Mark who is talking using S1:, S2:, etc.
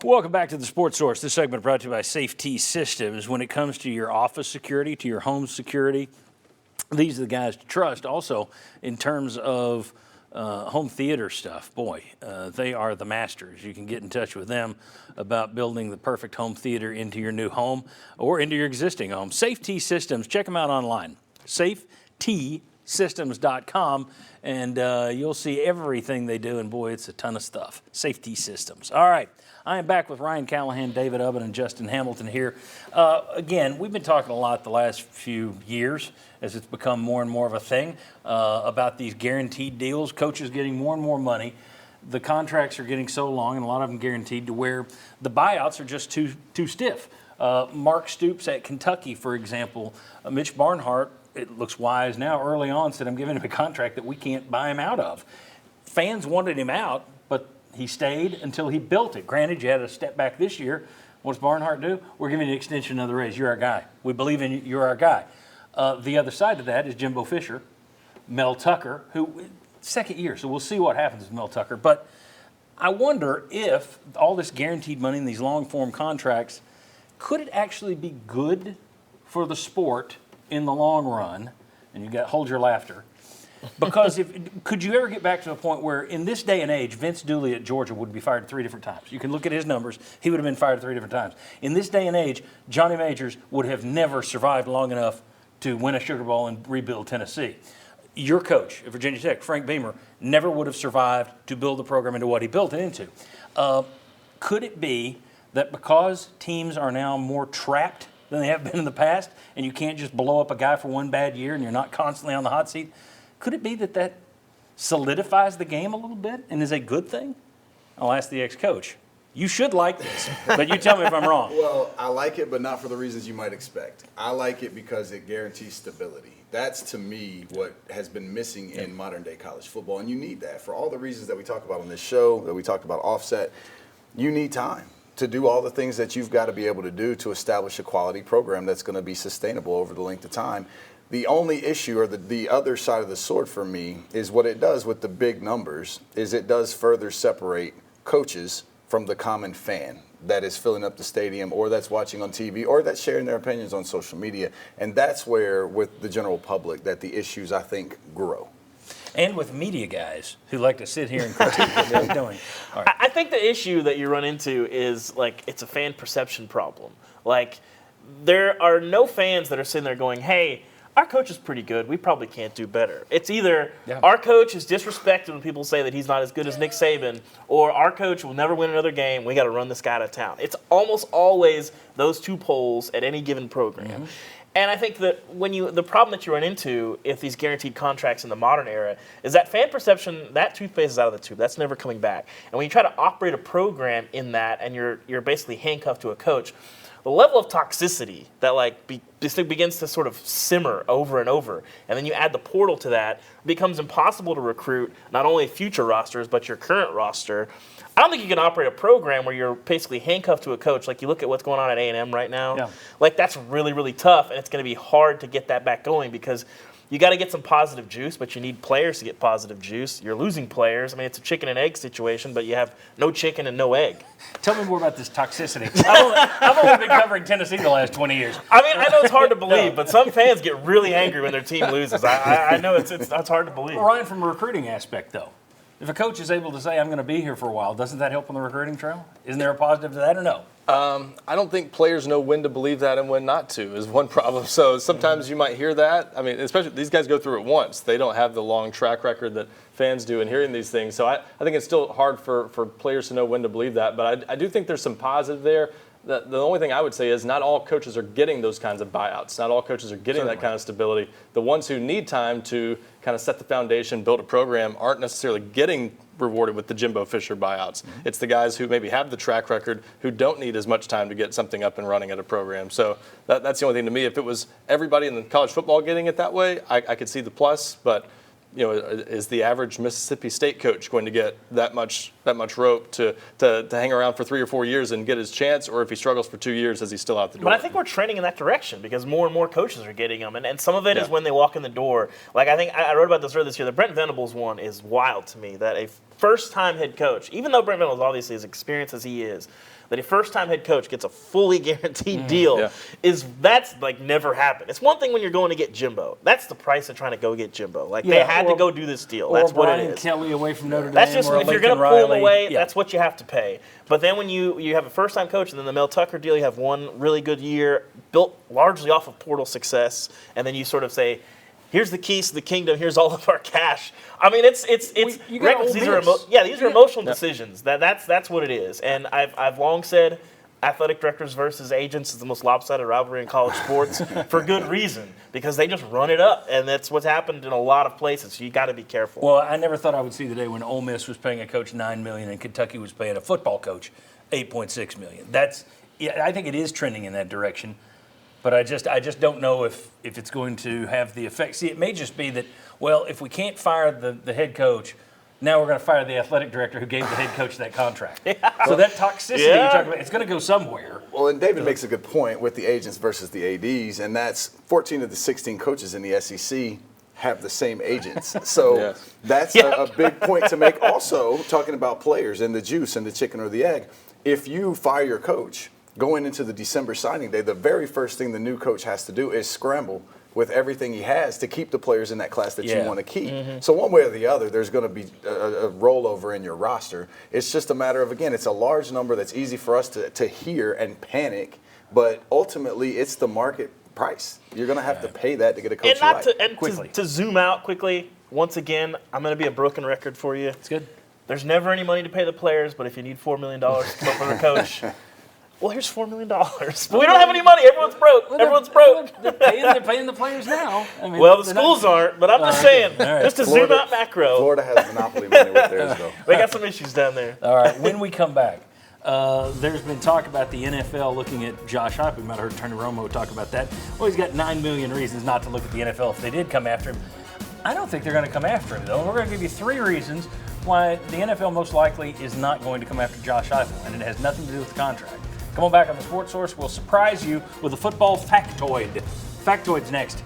S1: Welcome back to the Sports Source. This segment brought to you by Safety Systems. When it comes to your office security, to your home security, these are the guys to trust. Also, in terms of home theater stuff, boy, they are the masters. You can get in touch with them about building the perfect home theater into your new home or into your existing home. Safety Systems, check them out online. SafetySystems.com, and you'll see everything they do, and boy, it's a ton of stuff. Safety Systems. All right. I am back with Ryan Callahan, David Ubben, and Justin Hamilton here. Again, we've been talking a lot the last few years as it's become more and more of a thing about these guaranteed deals, coaches getting more and more money. The contracts are getting so long, and a lot of them guaranteed, to where the buyouts are just too stiff. Mark Stoops at Kentucky, for example, Mitch Barnhart, it looks wise now, early on said, I'm giving him a contract that we can't buy him out of. Fans wanted him out, but he stayed until he built it. Granted, you had a step back this year. What does Barnhart do? We're giving you an extension, another raise. You're our guy. We believe in you. You're our guy. The other side of that is Jimbo Fisher, Mel Tucker, who second year, so we'll see what happens with Mel Tucker. But I wonder if all this guaranteed money in these long-form contracts, could it actually be good for the sport in the long run? And you got hold your laughter. Because could you ever get back to a point where, in this day and age, Vince Dooley at Georgia would be fired 3 different times? You can look at his numbers. He would have been fired 3 different times. In this day and age, Johnny Majors would have never survived long enough to win a Sugar Bowl and rebuild Tennessee. Your coach at Virginia Tech, Frank Beamer, never would have survived to build the program into what he built it into. Could it be that because teams are now more trapped than they have been in the past, and you can't just blow up a guy for one bad year and you're not constantly on the hot seat, could it be that solidifies the game a little bit and is a good thing? I'll ask the ex-coach. You should like this, but you tell me if I'm wrong.
S2: Well, I like it, but not for the reasons you might expect. I like it because it guarantees stability. That's, to me, what has been missing in modern-day college football, and you need that. For all the reasons that we talk about on this show, that we talked about offset, you need time to do all the things that you've got to be able to do to establish a quality program that's going to be sustainable over the length of time. The only issue, or the other side of the sword for me, is what it does with the big numbers, is it does further separate coaches from the common fan that is filling up the stadium, or that's watching on TV, or that's sharing their opinions on social media. And that's where, with the general public, that the issues, I think, grow.
S1: And with media guys who like to sit here and critique what they're doing. All right.
S3: I think the issue that you run into is, like, it's a fan perception problem. Like, there are no fans that are sitting there going, hey, our coach is pretty good. We probably can't do better. It's either our coach is disrespected when people say that he's not as good as Nick Saban, or our coach will never win another game. We got to run this guy out of town. It's almost always those two poles at any given program. Mm-hmm. And I think that the problem that you run into if these guaranteed contracts in the modern era is that fan perception, that toothpaste is out of the tube. That's never coming back. And when you try to operate a program in that, and you're basically handcuffed to a coach, the level of toxicity that this thing begins to sort of simmer over and over, and then you add the portal to that, it becomes impossible to recruit not only future rosters but your current roster. I don't think you can operate a program where you're basically handcuffed to a coach. Like, you look at what's going on at A&M right now. Yeah. Like, that's really, really tough, and it's going to be hard to get that back going because you got to get some positive juice, but you need players to get positive juice. You're losing players. I mean, it's a chicken and egg situation, but you have no chicken and no egg.
S1: Tell me more about this toxicity. I've only been covering Tennessee the last 20 years.
S3: I mean, I know it's hard to believe, but some fans get really angry when their team loses. I know it's hard to believe.
S1: Well, Ryan, from a recruiting aspect, though, if a coach is able to say, I'm going to be here for a while, doesn't that help on the recruiting trail? Isn't there a positive to that or no?
S4: I don't think players know when to believe that and when not to is one problem. So sometimes you might hear that. I mean, especially these guys go through it once. They don't have the long track record that fans do in hearing these things. So I think it's still hard for players to know when to believe that. But I do think there's some positive there. The only thing I would say is not all coaches are getting those kinds of buyouts. Not all coaches are getting that kind of stability. The ones who need time to kind of set the foundation, build a program, aren't necessarily getting rewarded with the Jimbo Fisher buyouts. Mm-hmm. It's the guys who maybe have the track record who don't need as much time to get something up and running at a program. So that's the only thing to me. If it was everybody in the college football getting it that way, I could see the plus, but is the average Mississippi State coach going to get that much rope to hang around for 3 or 4 years and get his chance, or if he struggles for 2 years, is he still out the door?
S3: But I think we're trending in that direction because more and more coaches are getting them, and some of it is when they walk in the door. Like, I think I wrote about this earlier this year. The Brent Venables one is wild to me, that a first-time head coach, even though Brent Venables obviously as experienced as he is, that a first-time head coach gets a fully guaranteed deal that's like never happened. It's one thing when you're going to get Jimbo. That's the price of trying to go get Jimbo. Like they had to go do this deal. That's what it
S1: Brian
S3: is.
S1: Kelly away from Notre Dame.
S3: That's just
S1: or
S3: if you're
S1: Lincoln
S3: going to pull him
S1: Riley.
S3: away, that's what you have to pay. But then when you have a first-time coach and then the Mel Tucker deal, you have one really good year built largely off of portal success, and then you sort of say, here's the keys to the kingdom. Here's all of our cash. I mean, it's
S1: you got
S3: these
S1: Ole
S3: are
S1: Miss.
S3: these are emotional decisions. That's what it is. And I've long said, athletic directors versus agents is the most lopsided rivalry in college sports for good reason, because they just run it up, and that's what's happened in a lot of places. So you got to be careful.
S1: Well, I never thought I would see the day when Ole Miss was paying a coach $9 million and Kentucky was paying a football coach $8.6 million. I think it is trending in that direction. But I just don't know if it's going to have the effect. See, it may just be that, well, if we can't fire the head coach, now we're going to fire the athletic director who gave the head coach that contract. So that toxicity you're talking about, it's going to go somewhere.
S2: Well, and David makes a good point with the agents versus the ADs, and that's 14 of the 16 coaches in the SEC have the same agents. So that's a big point to make. Also, talking about players and the juice and the chicken or the egg, if you fire your coach, going into the December signing day, the very first thing the new coach has to do is scramble with everything he has to keep the players in that class that you want to keep. So one way or the other, there's going to be a rollover in your roster. It's just a matter of, again, it's a large number that's easy for us to hear and panic, but ultimately it's the market price. You're going to have to pay that to get a coach
S3: And not
S2: you like.
S3: to, and
S1: Quickly.
S3: to zoom out quickly, once again, I'm going to be a broken record for you.
S1: It's good.
S3: There's never any money to pay the players, but if you need $4 million to come up with a coach, well, here's $4 million. But we don't have any money. Everyone's broke. Everyone's broke.
S1: They're paying the players now. I mean,
S3: Well, the schools aren't, but I'm just saying, just to zoom out macro.
S2: Florida has monopoly money with theirs, though.
S3: They got some issues down there.
S1: All right, when we come back, there's been talk about the NFL looking at Josh Heupel. We might have heard Tony Romo talk about that. Well, he's got 9 million reasons not to look at the NFL if they did come after him. I don't think they're going to come after him, though. We're going to give you 3 reasons why the NFL most likely is not going to come after Josh Heupel, and it has nothing to do with the contract. Come on back on the Sports Source. We'll surprise you with a football factoid. Factoid's next.